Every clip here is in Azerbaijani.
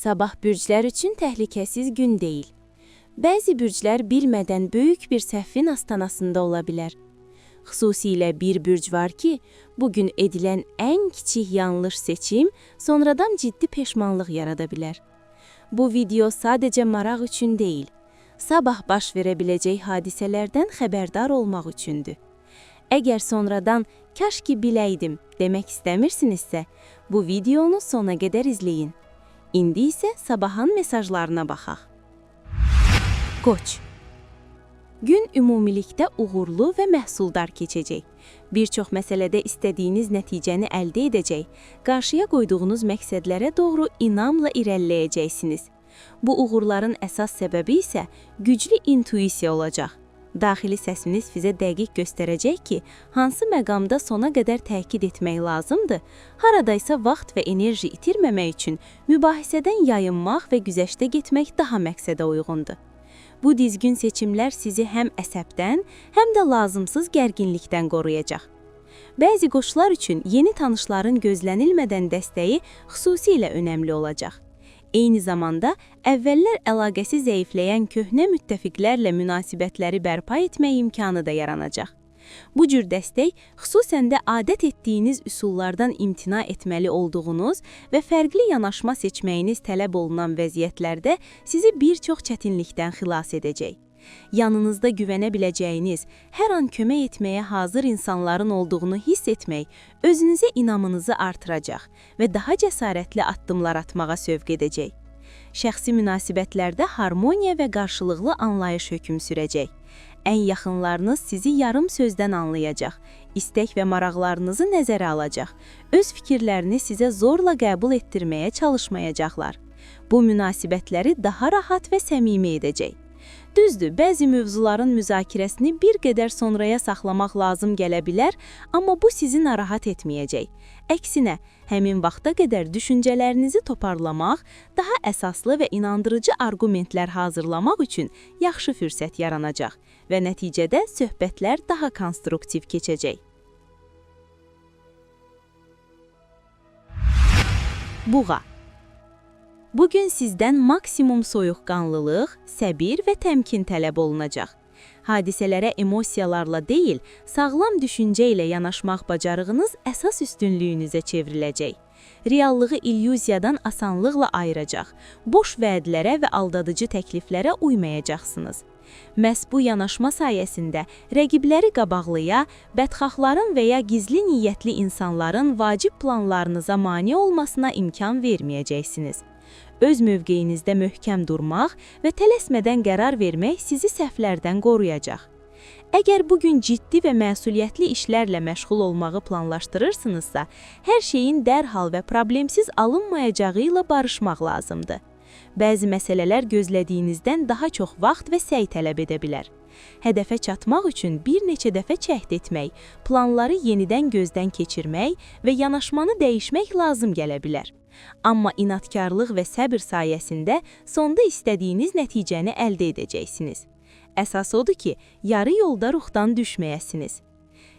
Sabah bürclər üçün təhlükəsiz gün deyil. Bəzi bürclər bilmədən böyük bir səhvin astanasında ola bilər. Xüsusilə bir bürc var ki, bugün edilən ən kiçik yanlış seçim sonradan ciddi peşmanlıq yarada bilər. Bu video sadəcə maraq üçün deyil, sabah baş verə biləcək hadisələrdən xəbərdar olmaq üçündür. Əgər sonradan "kaş ki biləydim" demək istəmirsinizsə, bu videonu sona qədər izləyin. İndi isə sabahın mesajlarına baxaq. Qoç. Gün ümumilikdə uğurlu və məhsuldar keçəcək. Bir çox məsələdə istədiyiniz nəticəni əldə edəcək, qarşıya qoyduğunuz məqsədlərə doğru inamla irəliləyəcəksiniz. Bu uğurların əsas səbəbi isə güclü intuisiya olacaq. Daxili səsiniz sizə dəqiq göstərəcək ki, hansı məqamda sona qədər təkid etmək lazımdır, haradaysa vaxt və enerji itirməmək üçün mübahisədən yayınmaq və güzəştə getmək daha məqsədə uyğundur. Bu dizgin seçimlər sizi həm əsəbdən, həm də lazımsız gərginlikdən qoruyacaq. Bəzi qoçlar üçün yeni tanışların gözlənilmədən dəstəyi xüsusilə önəmli olacaq. Eyni zamanda əvvəllər əlaqəsi zəifləyən köhnə müttəfiqlərlə münasibətləri bərpa etmək imkanı da yaranacaq. Bu cür dəstək xüsusən də adət etdiyiniz üsullardan imtina etməli olduğunuz və fərqli yanaşma seçməyiniz tələb olunan vəziyyətlərdə sizi bir çox çətinlikdən xilas edəcək. Yanınızda güvənə biləcəyiniz, hər an kömək etməyə hazır insanların olduğunu hiss etmək, özünüzə inamınızı artıracaq və daha cəsarətli addımlar atmağa sövq edəcək. Şəxsi münasibətlərdə harmoniya və qarşılıqlı anlayış hökm sürəcək. Ən yaxınlarınız sizi yarım sözdən anlayacaq, istək və maraqlarınızı nəzərə alacaq, öz fikirlərini sizə zorla qəbul etdirməyə çalışmayacaqlar. Bu münasibətləri daha rahat və səmimi edəcək. Düzdür, bəzi mövzuların müzakirəsini bir qədər sonraya saxlamaq lazım gələ bilər, amma bu sizi narahat etməyəcək. Əksinə, həmin vaxta qədər düşüncələrinizi toparlamaq, daha əsaslı və inandırıcı arqumentlər hazırlamaq üçün yaxşı fürsət yaranacaq və nəticədə söhbətlər daha konstruktiv keçəcək. Buğa. Bugün sizdən maksimum soyuqqanlılıq, səbir və təmkin tələb olunacaq. Hadisələrə emosiyalarla deyil, sağlam düşüncə ilə yanaşmaq bacarığınız əsas üstünlüyünüzə çevriləcək. Reallığı illüziyadan asanlıqla ayıracaq, boş vədlərə və aldadıcı təkliflərə uymayacaqsınız. Məhz bu yanaşma sayəsində rəqibləri qabaqlaya, bədxahların və ya gizli niyyətli insanların vacib planlarınıza mane olmasına imkan verməyəcəksiniz. Öz mövqeyinizdə möhkəm durmaq və tələsmədən qərar vermək sizi səhvlərdən qoruyacaq. Əgər bugün ciddi və məsuliyyətli işlərlə məşğul olmağı planlaşdırırsınızsa, hər şeyin dərhal və problemsiz alınmayacağı ilə barışmaq lazımdır. Bəzi məsələlər gözlədiyinizdən daha çox vaxt və səy tələb edə bilər. Hədəfə çatmaq üçün bir neçə dəfə cəhd etmək, planları yenidən gözdən keçirmək və yanaşmanı dəyişmək lazım gələ bilər. Amma inadkarlıq və səbir sayəsində sonda istədiyiniz nəticəni əldə edəcəksiniz. Əsas odur ki, yarı yolda ruhdan düşməyəsiniz.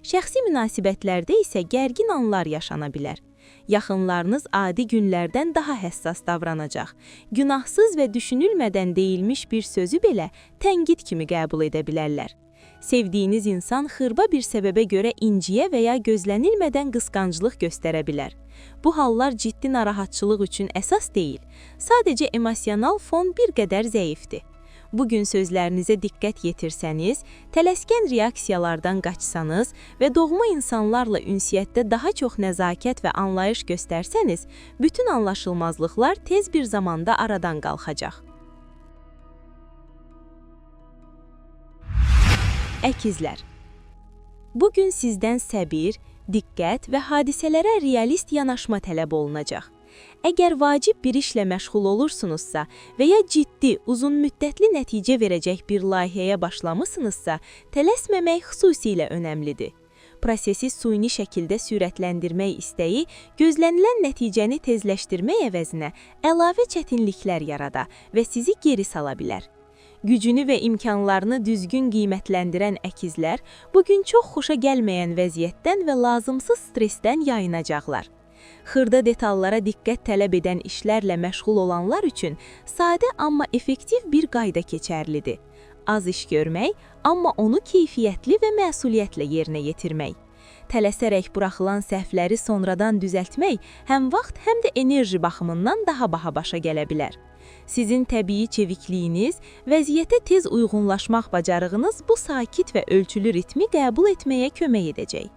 Şəxsi münasibətlərdə isə gərgin anlar yaşana bilər. Yaxınlarınız adi günlərdən daha həssas davranacaq. Günahsız və düşünülmədən deyilmiş bir sözü belə tənqid kimi qəbul edə bilərlər. Sevdiyiniz insan xırba bir səbəbə görə inciyə və ya gözlənilmədən qısqanclıq göstərə bilər. Bu hallar ciddi narahatçılıq üçün əsas deyil, sadəcə emosional fon bir qədər zəifdir. Bugün sözlərinizə diqqət yetirsəniz, tələskən reaksiyalardan qaçsanız və doğma insanlarla ünsiyyətdə daha çox nəzakət və anlayış göstərsəniz, bütün anlaşılmazlıqlar tez bir zamanda aradan qalxacaq. Əkizlər. Bugün sizdən səbir, diqqət və hadisələrə realist yanaşma tələb olunacaq. Əgər vacib bir işlə məşğul olursunuzsa və ya ciddi, uzun müddətli nəticə verəcək bir layihəyə başlamısınızsa, tələsməmək xüsusilə önəmlidir. Prosesi süni şəkildə sürətləndirmək istəyi, gözlənilən nəticəni tezləşdirmək əvəzinə əlavə çətinliklər yarada və sizi geri sala bilər. Gücünü və imkanlarını düzgün qiymətləndirən əkizlər bugün çox xoşa gəlməyən vəziyyətdən və lazımsız stressdən yayınacaqlar. Xırda detallara diqqət tələb edən işlərlə məşğul olanlar üçün sadə amma effektiv bir qayda keçərlidir. Az iş görmək, amma onu keyfiyyətli və məsuliyyətlə yerinə yetirmək. Tələsərək buraxılan səhvləri sonradan düzəltmək həm vaxt, həm də enerji baxımından daha baha başa gələ bilər. Sizin təbii çevikliyiniz, vəziyyətə tez uyğunlaşmaq bacarığınız bu sakit və ölçülü ritmi qəbul etməyə kömək edəcək.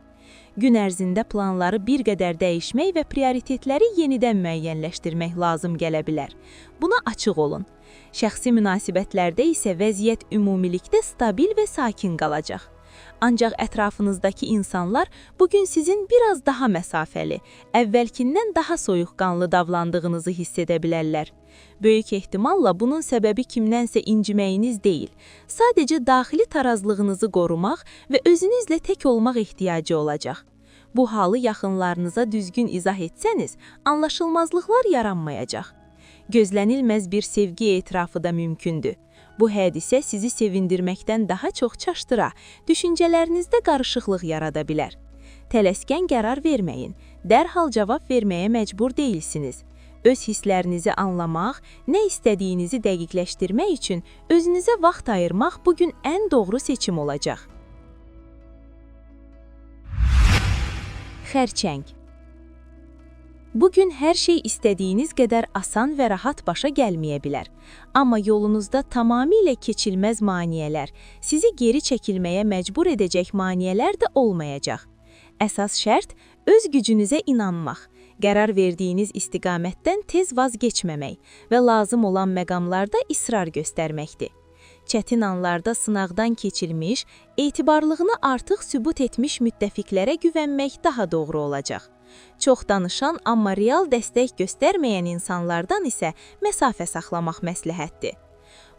Gün ərzində planları bir qədər dəyişmək və prioritetləri yenidən müəyyənləşdirmək lazım gələ bilər. Buna açıq olun. Şəxsi münasibətlərdə isə vəziyyət ümumilikdə stabil və sakin qalacaq. Ancaq ətrafınızdakı insanlar bugün sizin biraz daha məsafəli, əvvəlkindən daha soyuqqanlı davlandığınızı hiss edə bilərlər. Böyük ehtimalla bunun səbəbi kimdənsə inciməyiniz deyil, sadəcə daxili tarazlığınızı qorumaq və özünüzlə tək olmaq ehtiyacı olacaq. Bu halı yaxınlarınıza düzgün izah etsəniz, anlaşılmazlıqlar yaranmayacaq. Gözlənilməz bir sevgi etirafı da mümkündür. Bu hədisə sizi sevindirməkdən daha çox çaşdıra, düşüncələrinizdə qarışıqlıq yarada bilər. Tələskən qərar verməyin, dərhal cavab verməyə məcbur deyilsiniz. Öz hisslərinizi anlamaq, nə istədiyinizi dəqiqləşdirmək üçün özünüzə vaxt ayırmaq bugün ən doğru seçim olacaq. Xərçəng. Bugün hər şey istədiyiniz qədər asan və rahat başa gəlməyə bilər. Amma yolunuzda tamamilə keçilməz maneələr, sizi geri çəkilməyə məcbur edəcək maneələr də olmayacaq. Əsas şərt öz gücünüzə inanmaq, qərar verdiyiniz istiqamətdən tez vazgeçməmək və lazım olan məqamlarda israr göstərməkdir. Çətin anlarda sınaqdan keçilmiş, etibarlığını artıq sübut etmiş müttəfiqlərə güvənmək daha doğru olacaq. Çox danışan, amma real dəstək göstərməyən insanlardan isə məsafə saxlamaq məsləhətdir.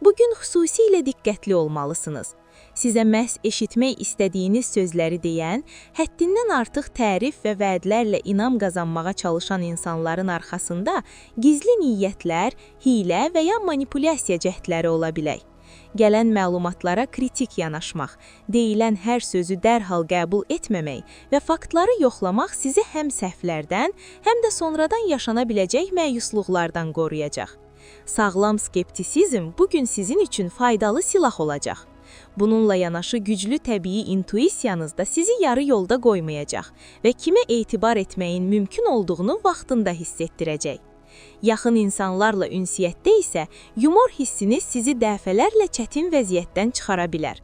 Bugün xüsusilə diqqətli olmalısınız. Sizə məhz eşitmək istədiyiniz sözləri deyən, həddindən artıq tərif və vədlərlə inam qazanmağa çalışan insanların arxasında gizli niyyətlər, hiylə və ya manipulyasiya cəhdləri ola bilər. Gələn məlumatlara kritik yanaşmaq, deyilən hər sözü dərhal qəbul etməmək və faktları yoxlamaq sizi həm səhvlərdən, həm də sonradan yaşana biləcək məyusluqlardan qoruyacaq. Sağlam skeptisizm bugün sizin üçün faydalı silah olacaq. Bununla yanaşı güclü təbii intuisiyanız da sizi yarı yolda qoymayacaq və kimə etibar etməyin mümkün olduğunu vaxtında hiss etdirəcək. Yaxın insanlarla ünsiyyətdə isə yumor hissiniz sizi dəfələrlə çətin vəziyyətdən çıxara bilər.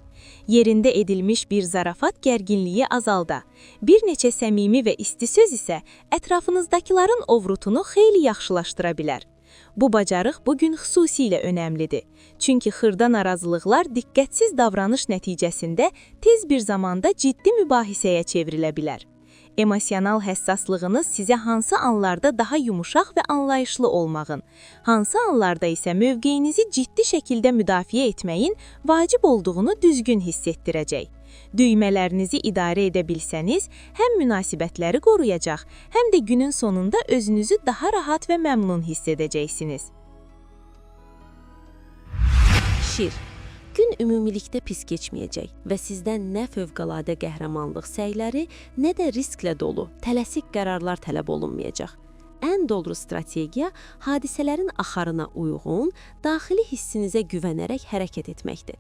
Yerində edilmiş bir zarafat gərginliyi azalda. Bir neçə səmimi və isti söz isə ətrafınızdakıların ovrutunu xeyli yaxşılaşdıra bilər. Bu bacarıq bugün xüsusilə önəmlidir. Çünki xırda narazılıqlar diqqətsiz davranış nəticəsində tez bir zamanda ciddi mübahisəyə çevrilə bilər. Emosional həssaslığınız sizə hansı anlarda daha yumuşaq və anlayışlı olmağın, hansı anlarda isə mövqeyinizi ciddi şəkildə müdafiə etməyin vacib olduğunu düzgün hiss etdirəcək. Düymələrinizi idarə edə bilsəniz, həm münasibətləri qoruyacaq, həm də günün sonunda özünüzü daha rahat və məmnun hiss edəcəksiniz. Şir. Gün ümumilikdə pis keçməyəcək və sizdən nə fövqəladə qəhrəmanlıq səyləri, nə də risklə dolu, tələsik qərarlar tələb olunmayacaq. Ən doğru strategiya hadisələrin axarına uyğun, daxili hissinizə güvənərək hərəkət etməkdir.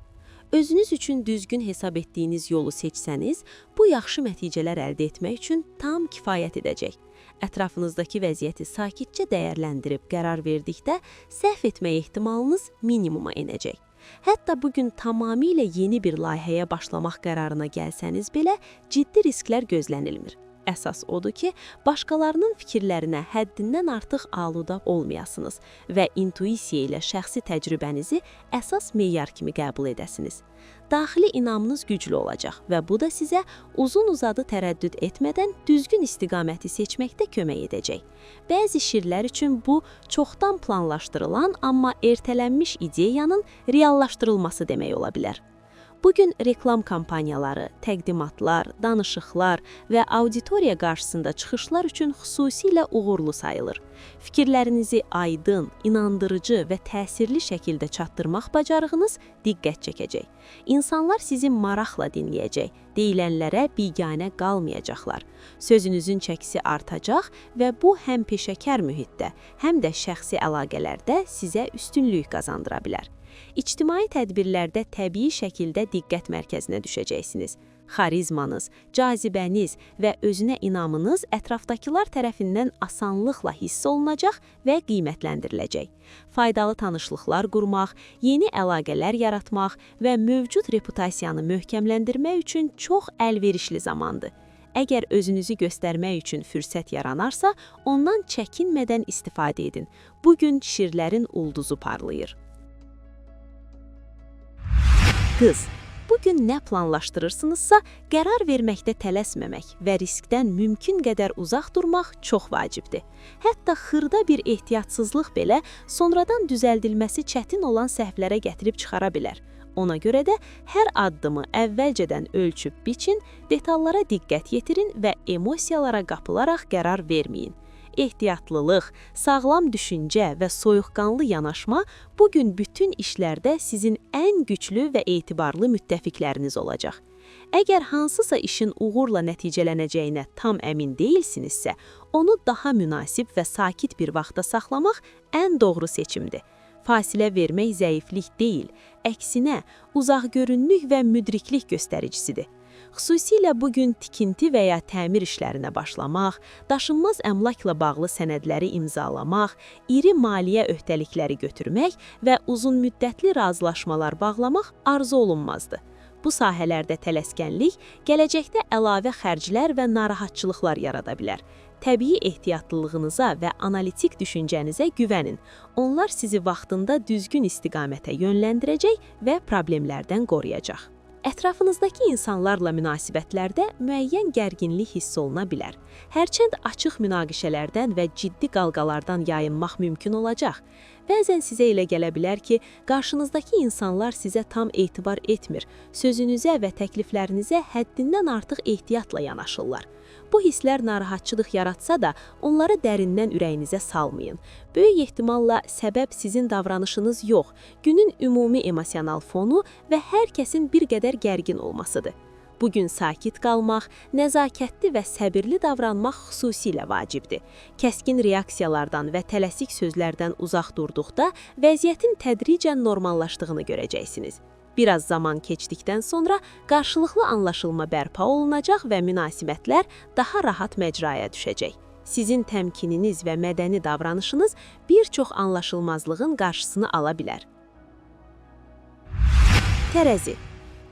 Özünüz üçün düzgün hesab etdiyiniz yolu seçsəniz, bu yaxşı nəticələr əldə etmək üçün tam kifayət edəcək. Ətrafınızdakı vəziyyəti sakitcə dəyərləndirib qərar verdikdə səhv etmək ehtimalınız minimuma enəcək. Hətta bugün tamamilə yeni bir layihəyə başlamaq qərarına gəlsəniz belə ciddi risklər gözlənilmir. Əsas odur ki, başqalarının fikirlərinə həddindən artıq aluda olmayasınız və intuisiya ilə şəxsi təcrübənizi əsas meyar kimi qəbul edəsiniz. Daxili inamınız güclü olacaq və bu da sizə uzun-uzadı tərəddüd etmədən düzgün istiqaməti seçməkdə kömək edəcək. Bəzi şirlər üçün bu, çoxdan planlaşdırılan, amma ertələnmiş ideyanın reallaşdırılması demək ola bilər. Bugün reklam kampaniyaları, təqdimatlar, danışıqlar və auditoriya qarşısında çıxışlar üçün xüsusilə uğurlu sayılır. Fikirlərinizi aydın, inandırıcı və təsirli şəkildə çatdırmaq bacarığınız diqqət çəkəcək. İnsanlar sizi maraqla dinləyəcək, deyilənlərə biganə qalmayacaqlar. Sözünüzün çəkisi artacaq və bu həm peşəkar mühitdə, həm də şəxsi əlaqələrdə sizə üstünlük qazandıra bilər. İctimai tədbirlərdə təbii şəkildə diqqət mərkəzinə düşəcəksiniz. Xarizmanız, cazibəniz və özünə inamınız ətrafdakılar tərəfindən asanlıqla hiss olunacaq və qiymətləndiriləcək. Faydalı tanışlıqlar qurmaq, yeni əlaqələr yaratmaq və mövcud reputasiyanı möhkəmləndirmək üçün çox əlverişli zamandır. Əgər özünüzü göstərmək üçün fürsət yaranarsa, ondan çəkinmədən istifadə edin. Bugün şirlərin ulduzu parlayır. Qız, bugün nə planlaşdırırsınızsa, qərar verməkdə tələsməmək və riskdən mümkün qədər uzaq durmaq çox vacibdir. Hətta xırda bir ehtiyatsızlıq belə sonradan düzəldilməsi çətin olan səhvlərə gətirib çıxara bilər. Ona görə də hər addımı əvvəlcədən ölçüb biçin, detallara diqqət yetirin və emosiyalara qapılaraq qərar verməyin. Ehtiyatlılıq, sağlam düşüncə və soyuqqanlı yanaşma bugün bütün işlərdə sizin ən güclü və etibarlı müttəfiqləriniz olacaq. Əgər hansısa işin uğurla nəticələnəcəyinə tam əmin deyilsinizsə, onu daha münasib və sakit bir vaxtda saxlamaq ən doğru seçimdir. Fasilə vermək zəiflik deyil, əksinə uzaqgörünlük və müdriklik göstəricisidir. Xüsusilə bugün tikinti və ya təmir işlərinə başlamaq, daşınmaz əmlakla bağlı sənədləri imzalamaq, iri maliyyə öhdəlikləri götürmək və uzunmüddətli razılaşmalar bağlamaq arzu olunmazdır. Bu sahələrdə tələskənlik gələcəkdə əlavə xərclər və narahatçılıqlar yarada bilər. Təbii ehtiyatlılığınıza və analitik düşüncənizə güvənin. Onlar sizi vaxtında düzgün istiqamətə yönləndirəcək və problemlərdən qoruyacaq. Ətrafınızdakı insanlarla münasibətlərdə müəyyən gərginlik hiss oluna bilər. Hərçənd açıq münaqişələrdən və ciddi qalqalardan yayınmaq mümkün olacaq. Bəzən sizə elə gələ bilər ki, qarşınızdakı insanlar sizə tam etibar etmir, sözünüzə və təkliflərinizə həddindən artıq ehtiyatla yanaşırlar. Bu hisslər narahatçılıq yaratsa da, onları dərindən ürəyinizə salmayın. Böyük ehtimalla səbəb sizin davranışınız yox, günün ümumi emosional fonu və hər kəsin bir qədər gərgin olmasıdır. Bugün sakit qalmaq, nəzakətli və səbirli davranmaq xüsusilə vacibdir. Kəskin reaksiyalardan və tələsik sözlərdən uzaq durduqda vəziyyətin tədricən normallaşdığını görəcəksiniz. Biraz zaman keçdikdən sonra qarşılıqlı anlaşılma bərpa olunacaq və münasibətlər daha rahat məcraya düşəcək. Sizin təmkininiz və mədəni davranışınız bir çox anlaşılmazlığın qarşısını ala bilər. Tərəzi.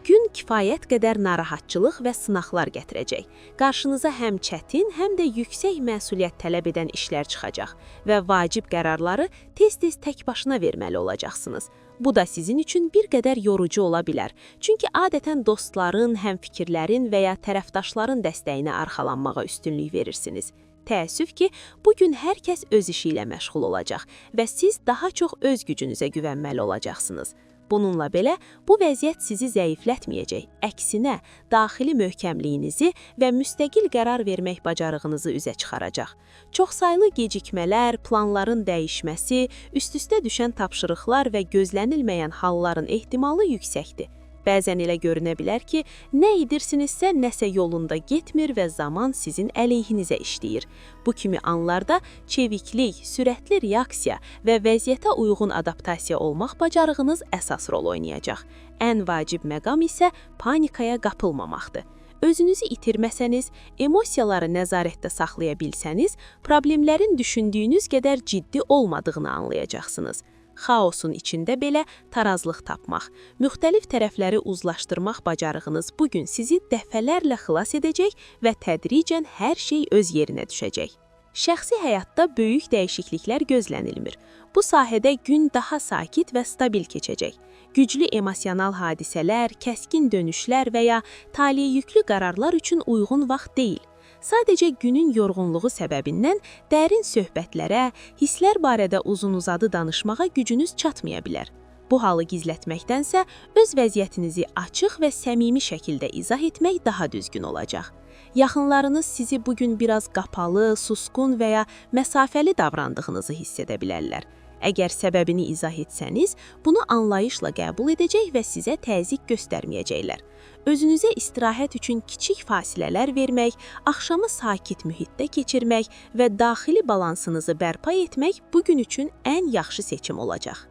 Gün kifayət qədər narahatçılıq və sınaqlar gətirəcək. Qarşınıza həm çətin, həm də yüksək məsuliyyət tələb edən işlər çıxacaq və vacib qərarları tez-tez tək başına verməli olacaqsınız. Bu da sizin üçün bir qədər yorucu ola bilər. Çünki adətən dostların, həmfikirlərin və ya tərəfdaşların dəstəyinə arxalanmağa üstünlük verirsiniz. Təəssüf ki, bugün hər kəs öz işi ilə məşğul olacaq və siz daha çox öz gücünüzə güvənməli olacaqsınız. Bununla belə, bu vəziyyət sizi zəiflətməyəcək, əksinə, daxili möhkəmliyinizi və müstəqil qərar vermək bacarığınızı üzə çıxaracaq. Çoxsaylı gecikmələr, planların dəyişməsi, üst-üstə düşən tapşırıqlar və gözlənilməyən halların ehtimalı yüksəkdir. Bəzən elə görünə bilər ki, nə edirsinizsə nəsə yolunda getmir və zaman sizin əleyhinizə işləyir. Bu kimi anlarda çeviklik, sürətli reaksiya və vəziyyətə uyğun adaptasiya olmaq bacarığınız əsas rol oynayacaq. Ən vacib məqam isə panikaya qapılmamaqdır. Özünüzü itirməsəniz, emosiyaları nəzarətdə saxlaya bilsəniz, problemlərin düşündüyünüz qədər ciddi olmadığını anlayacaqsınız. Xaosun içində belə tarazlıq tapmaq, müxtəlif tərəfləri uzlaşdırmaq bacarığınız bugün sizi dəfələrlə xilas edəcək və tədricən hər şey öz yerinə düşəcək. Şəxsi həyatda böyük dəyişikliklər gözlənilmir. Bu sahədə gün daha sakit və stabil keçəcək. Güclü emosional hadisələr, kəskin dönüşlər və ya taleyüklü qərarlar üçün uyğun vaxt deyil. Sadəcə günün yorğunluğu səbəbindən dərin söhbətlərə, hisslər barədə uzun-uzadı danışmağa gücünüz çatmaya bilər. Bu halı gizlətməkdənsə öz vəziyyətinizi açıq və səmimi şəkildə izah etmək daha düzgün olacaq. Yaxınlarınız sizi bugün biraz qapalı, susqun və ya məsafəli davrandığınızı hiss edə bilərlər. Əgər səbəbini izah etsəniz, bunu anlayışla qəbul edəcək və sizə təzyiq göstərməyəcəklər. Özünüzə istirahət üçün kiçik fasilələr vermək, axşamı sakit mühitdə keçirmək və daxili balansınızı bərpa etmək bugün üçün ən yaxşı seçim olacaq.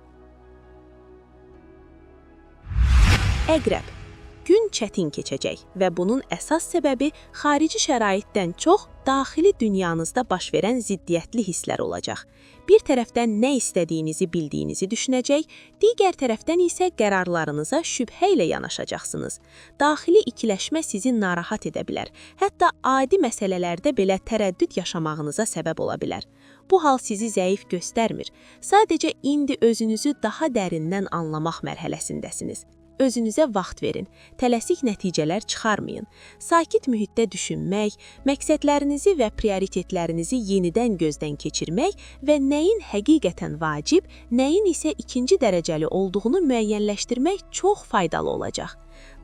Əqrəb. Gün çətin keçəcək və bunun əsas səbəbi xarici şəraitdən çox daxili dünyanızda baş verən ziddiyyətli hisslər olacaq. Bir tərəfdən nə istədiyinizi bildiyinizi düşünəcək, digər tərəfdən isə qərarlarınıza şübhə ilə yanaşacaqsınız. Daxili ikiləşmə sizi narahat edə bilər, hətta adi məsələlərdə belə tərəddüd yaşamağınıza səbəb ola bilər. Bu hal sizi zəif göstərmir, sadəcə indi özünüzü daha dərindən anlamaq mərhələsindəsiniz. Özünüzə vaxt verin, tələsik nəticələr çıxarmayın. Sakit mühitdə düşünmək, məqsədlərinizi və prioritetlərinizi yenidən gözdən keçirmək və nəyin həqiqətən vacib, nəyin isə ikinci dərəcəli olduğunu müəyyənləşdirmək çox faydalı olacaq.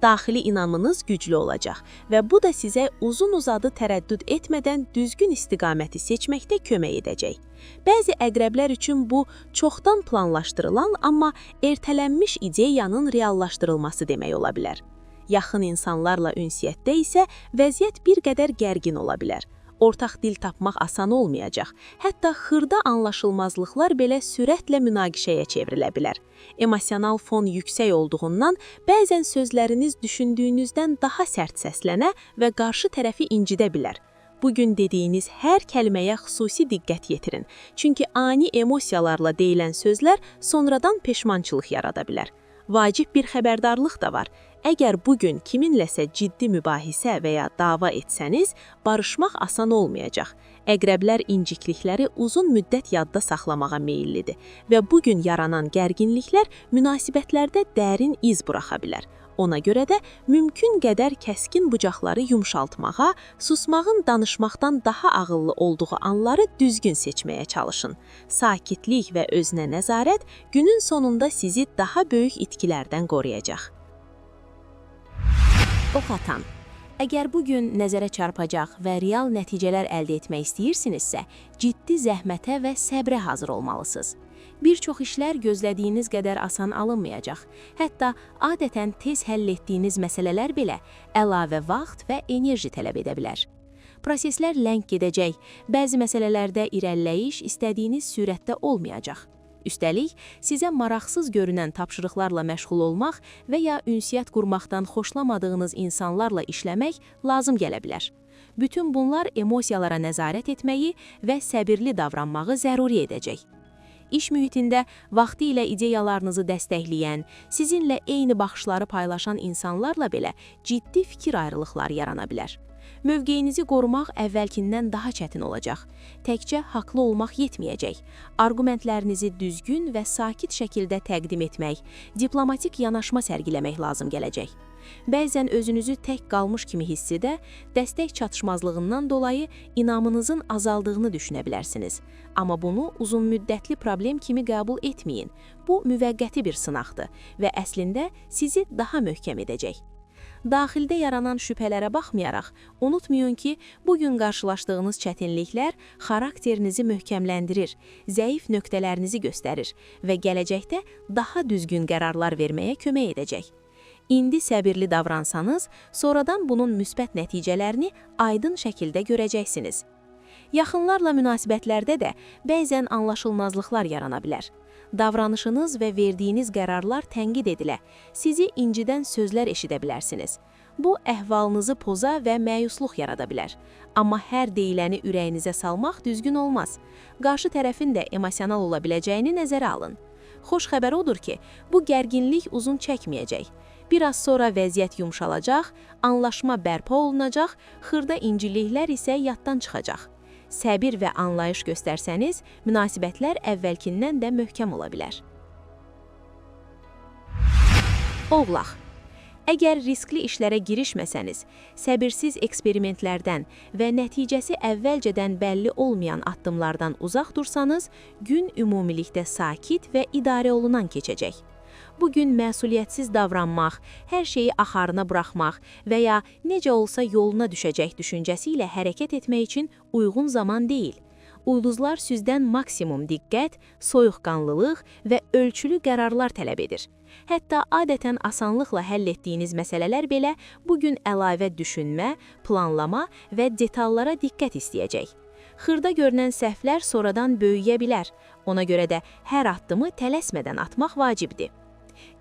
Daxili inamınız güclü olacaq və bu da sizə uzun-uzadı tərəddüd etmədən düzgün istiqaməti seçməkdə kömək edəcək. Bəzi əqrəblər üçün bu çoxdan planlaşdırılan, amma ertələnmiş ideyanın reallaşdırılması demək ola bilər. Yaxın insanlarla ünsiyyətdə isə vəziyyət bir qədər gərgin ola bilər. Ortaq dil tapmaq asan olmayacaq. Hətta xırda anlaşılmazlıqlar belə sürətlə münaqişəyə çevrilə bilər. Emosional fon yüksək olduğundan bəzən sözləriniz düşündüyünüzdən daha sərt səslənə və qarşı tərəfi incidə bilər. Bugün dediyiniz hər kəlməyə xüsusi diqqət yetirin. Çünki ani emosiyalarla deyilən sözlər sonradan peşmançılıq yarada bilər. Vacib bir xəbərdarlıq da var. Əgər bugün kiminləsə ciddi mübahisə və ya dava etsəniz, barışmaq asan olmayacaq. Əqrəblər inciklikləri uzun müddət yadda saxlamağa meyillidir və bugün yaranan gərginliklər münasibətlərdə dərin iz buraxa bilər. Ona görə də mümkün qədər kəskin bucaqları yumşaltmağa, susmağın danışmaqdan daha ağıllı olduğu anları düzgün seçməyə çalışın. Sakitlik və özünə nəzarət günün sonunda sizi daha böyük itkilərdən qoruyacaq. Ox atan. Əgər bugün nəzərə çarpacaq və real nəticələr əldə etmək istəyirsinizsə, ciddi zəhmətə və səbrə hazır olmalısınız. Bir çox işlər gözlədiyiniz qədər asan alınmayacaq. Hətta adətən tez həll etdiyiniz məsələlər belə əlavə vaxt və enerji tələb edə bilər. Proseslər ləng gedəcək, bəzi məsələlərdə irəliləyiş istədiyiniz sürətdə olmayacaq. Üstəlik, sizə maraqsız görünən tapşırıqlarla məşğul olmaq və ya ünsiyyət qurmaqdan xoşlamadığınız insanlarla işləmək lazım gələ bilər. Bütün bunlar emosiyalara nəzarət etməyi və səbirli davranmağı zəruri edəcək. İş mühitində vaxtı ilə ideyalarınızı dəstəkləyən, sizinlə eyni baxışları paylaşan insanlarla belə ciddi fikir ayrılıqları yarana bilər. Mövqeyinizi qorumaq əvvəlkindən daha çətin olacaq. Təkcə haqlı olmaq yetməyəcək. Arqumentlərinizi düzgün və sakit şəkildə təqdim etmək, diplomatik yanaşma sərgiləmək lazım gələcək. Bəzən özünüzü tək qalmış kimi hiss edə, dəstək çatışmazlığından dolayı inamınızın azaldığını düşünə bilərsiniz. Amma bunu uzunmüddətli problem kimi qəbul etməyin. Bu müvəqqəti bir sınaqdır və əslində sizi daha möhkəm edəcək. Daxildə yaranan şübhələrə baxmayaraq, unutmayın ki, bugün qarşılaşdığınız çətinliklər xarakterinizi möhkəmləndirir, zəif nöqtələrinizi göstərir və gələcəkdə daha düzgün qərarlar verməyə kömək edəcək. İndi səbirli davransanız, sonradan bunun müsbət nəticələrini aydın şəkildə görəcəksiniz. Yaxınlarla münasibətlərdə də bəzən anlaşılmazlıqlar yarana bilər. Davranışınız və verdiyiniz qərarlar tənqid edilə, sizi incidən sözlər eşidə bilərsiniz. Bu, əhvalınızı poza və məyusluq yarada bilər. Amma hər deyiləni ürəyinizə salmaq düzgün olmaz. Qarşı tərəfin də emosional ola biləcəyini nəzərə alın. Xoş xəbər odur ki, bu gərginlik uzun çəkməyəcək. Bir az sonra vəziyyət yumşalacaq, anlaşma bərpa olunacaq, xırda inciliklər isə yaddan çıxacaq. Səbir və anlayış göstərsəniz, münasibətlər əvvəlkindən də möhkəm ola bilər. Oğlaq. Əgər riskli işlərə girişməsəniz, səbirsiz eksperimentlərdən və nəticəsi əvvəlcədən bəlli olmayan addımlardan uzaq dursanız, gün ümumilikdə sakit və idarə olunan keçəcək. Bu gün məsuliyyətsiz davranmaq, hər şeyi axarına buraxmaq və ya necə olsa yoluna düşəcək düşüncəsi ilə hərəkət etmək üçün uyğun zaman deyil. Ulduzlar sizdən maksimum diqqət, soyuqqanlılıq və ölçülü qərarlar tələb edir. Hətta adətən asanlıqla həll etdiyiniz məsələlər belə bugün əlavə düşünmə, planlama və detallara diqqət istəyəcək. Xırda görünən səhvlər sonradan böyüyə bilər. Ona görə də hər addımı tələsmədən atmaq vacibdir.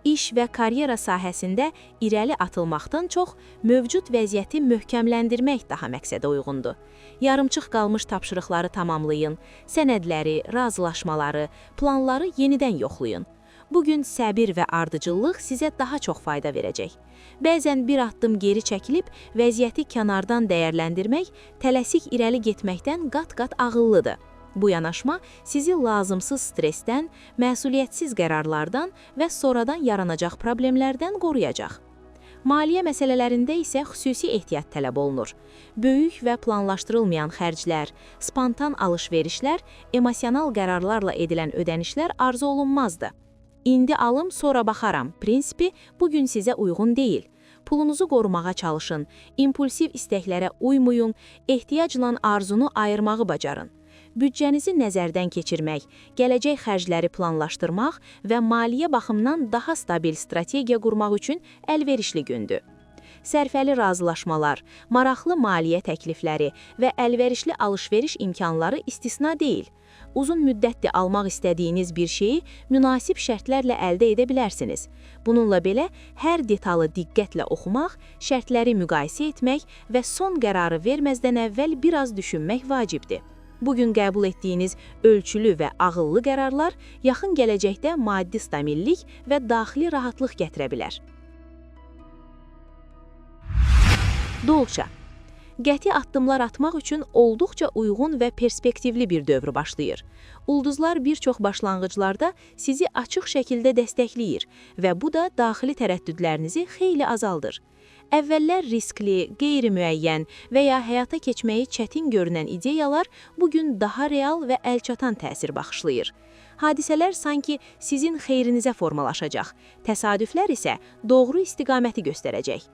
İş və karyera sahəsində irəli atılmaqdan çox mövcud vəziyyəti möhkəmləndirmək daha məqsədə uyğundur. Yarımçıq qalmış tapşırıqları tamamlayın, sənədləri, razılaşmaları, planları yenidən yoxlayın. Bugün səbir və ardıcıllıq sizə daha çox fayda verəcək. Bəzən bir addım geri çəkilib, vəziyyəti kənardan dəyərləndirmək, tələsik irəli getməkdən qat-qat ağıllıdır. Bu yanaşma sizi lazımsız stressdən, məsuliyyətsiz qərarlardan və sonradan yaranacaq problemlərdən qoruyacaq. Maliyyə məsələlərində isə xüsusi ehtiyat tələb olunur. Böyük və planlaşdırılmayan xərclər, spontan alış-verişlər, emosional qərarlarla edilən ödənişlər arzu olunmazdı. İndi alım, sonra baxaram prinsipi bugün sizə uyğun deyil. Pulunuzu qorumağa çalışın, impulsiv istəklərə uymayın, ehtiyacla arzunu ayırmağı bacarın. Büdcənizi nəzərdən keçirmək, gələcək xərcləri planlaşdırmaq və maliyyə baxımından daha stabil strategiya qurmaq üçün əlverişli gündür. Sərfəli razılaşmalar, maraqlı maliyyə təklifləri və əlverişli alış-veriş imkanları istisna deyil. Uzun müddətli almaq istədiyiniz bir şeyi münasib şərtlərlə əldə edə bilərsiniz. Bununla belə, hər detalı diqqətlə oxumaq, şərtləri müqayisə etmək və son qərarı verməzdən əvvəl biraz düşünmək vacibdir. Bugün qəbul etdiyiniz ölçülü və ağıllı qərarlar yaxın gələcəkdə maddi stabillik və daxili rahatlıq gətirə bilər. Dolça. Qəti addımlar atmaq üçün olduqca uyğun və perspektivli bir dövr başlayır. Ulduzlar bir çox başlanğıclarda sizi açıq şəkildə dəstəkləyir və bu da daxili tərəddüdlərinizi xeyli azaldır. Əvvəllər riskli, qeyri-müəyyən və ya həyata keçməyi çətin görünən ideyalar bugün daha real və əlçatan təsir baxışlayır. Hadisələr sanki sizin xeyrinizə formalaşacaq, təsadüflər isə doğru istiqaməti göstərəcək.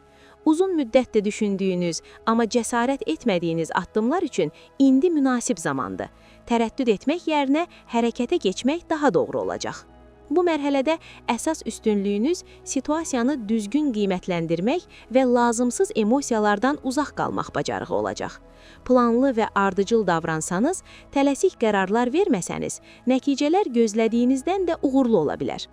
Uzun müddətdə düşündüyünüz, amma cəsarət etmədiyiniz addımlar üçün indi münasib zamandır. Tərəddüd etmək yerinə hərəkətə keçmək daha doğru olacaq. Bu mərhələdə əsas üstünlüyünüz situasiyanı düzgün qiymətləndirmək və lazımsız emosiyalardan uzaq qalmaq bacarığı olacaq. Planlı və ardıcıl davransanız, tələsik qərarlar verməsəniz, nəticələr gözlədiyinizdən də uğurlu ola bilər.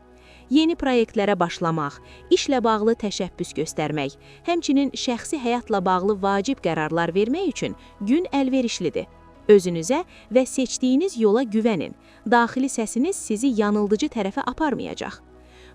Yeni proyektlərə başlamaq, işlə bağlı təşəbbüs göstərmək, həmçinin şəxsi həyatla bağlı vacib qərarlar vermək üçün gün əlverişlidir. Özünüzə və seçdiyiniz yola güvənin. Daxili səsiniz sizi yanıldıcı tərəfə aparmayacaq.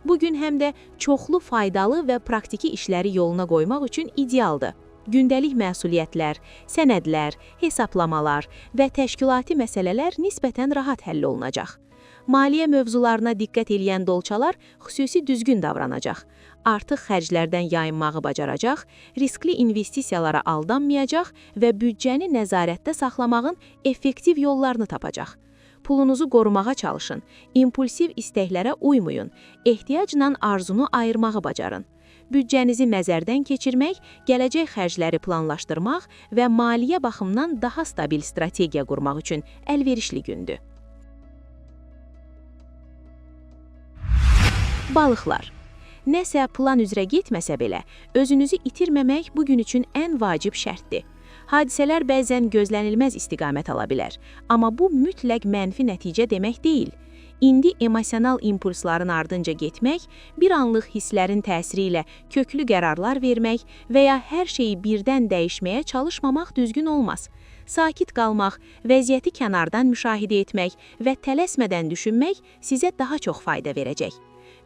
Bugün həm də çoxlu faydalı və praktiki işləri yoluna qoymaq üçün idealdır. Gündəlik məsuliyyətlər, sənədlər, hesablamalar və təşkilati məsələlər nisbətən rahat həll olunacaq. Maliyyə mövzularına diqqət eləyən dolçalar xüsusi düzgün davranacaq. Artıq xərclərdən yayınmağı bacaracaq, riskli investisiyalara aldanmayacaq və büdcəni nəzarətdə saxlamağın effektiv yollarını tapacaq. Pulunuzu qorumağa çalışın, impulsiv istəklərə uymayın, ehtiyacla arzunu ayırmağı bacarın. Büdcənizi nəzərdən keçirmək, gələcək xərcləri planlaşdırmaq və maliyyə baxımından daha stabil strategiya qurmaq üçün əlverişli gündür. Balıqlar. Nəsə plan üzrə getməsə belə, özünüzü itirməmək bugün üçün ən vacib şərtdir. Hadisələr bəzən gözlənilməz istiqamət ala bilər, amma bu mütləq mənfi nəticə demək deyil. İndi emosional impulsların ardınca getmək, bir anlıq hisslərin təsiri ilə köklü qərarlar vermək və ya hər şeyi birdən dəyişməyə çalışmamaq düzgün olmaz. Sakit qalmaq, vəziyyəti kənardan müşahidə etmək və tələsmədən düşünmək sizə daha çox fayda verəcək.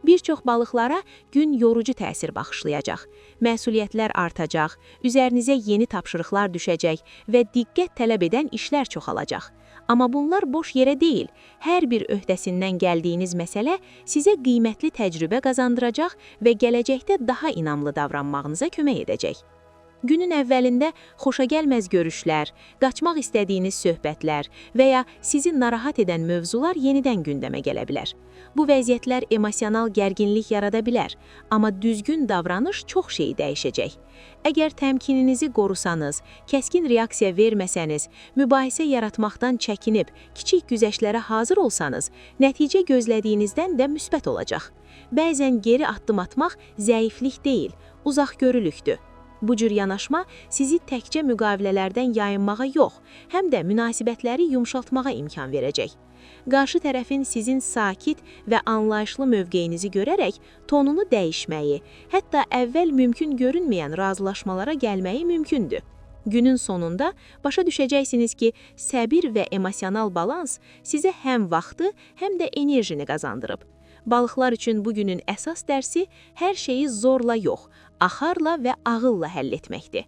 Bir çox balıqlara gün yorucu təsir baxışlayacaq. Məsuliyyətlər artacaq, üzərinizə yeni tapşırıqlar düşəcək və diqqət tələb edən işlər çoxalacaq. Amma bunlar boş yerə deyil. Hər bir öhdəsindən gəldiyiniz məsələ sizə qiymətli təcrübə qazandıracaq və gələcəkdə daha inamlı davranmağınıza kömək edəcək. Günün əvvəlində xoşagəlməz görüşlər, qaçmaq istədiyiniz söhbətlər və ya sizi narahat edən mövzular yenidən gündəmə gələ bilər. Bu vəziyyətlər emosional gərginlik yarada bilər, amma düzgün davranış çox şeyi dəyişəcək. Əgər təmkininizi qorusanız, kəskin reaksiya verməsəniz, mübahisə yaratmaqdan çəkinib, kiçik güzəştlərə hazır olsanız, nəticə gözlədiyinizdən də müsbət olacaq. Bəzən geri addım atmaq zəiflik deyil, uzaqgörülükdür. Bu cür yanaşma sizi təkcə müqavilələrdən yayınmağa yox, həm də münasibətləri yumşaltmağa imkan verəcək. Qarşı tərəfin sizin sakit və anlayışlı mövqeyinizi görərək tonunu dəyişməyi, hətta əvvəl mümkün görünməyən razılaşmalara gəlməyi mümkündür. Günün sonunda başa düşəcəksiniz ki, səbir və emosional balans sizə həm vaxtı, həm də enerjini qazandırıb. Balıqlar üçün bugünün əsas dərsi hər şeyi zorla yox, axarla və ağılla həll etməkdir.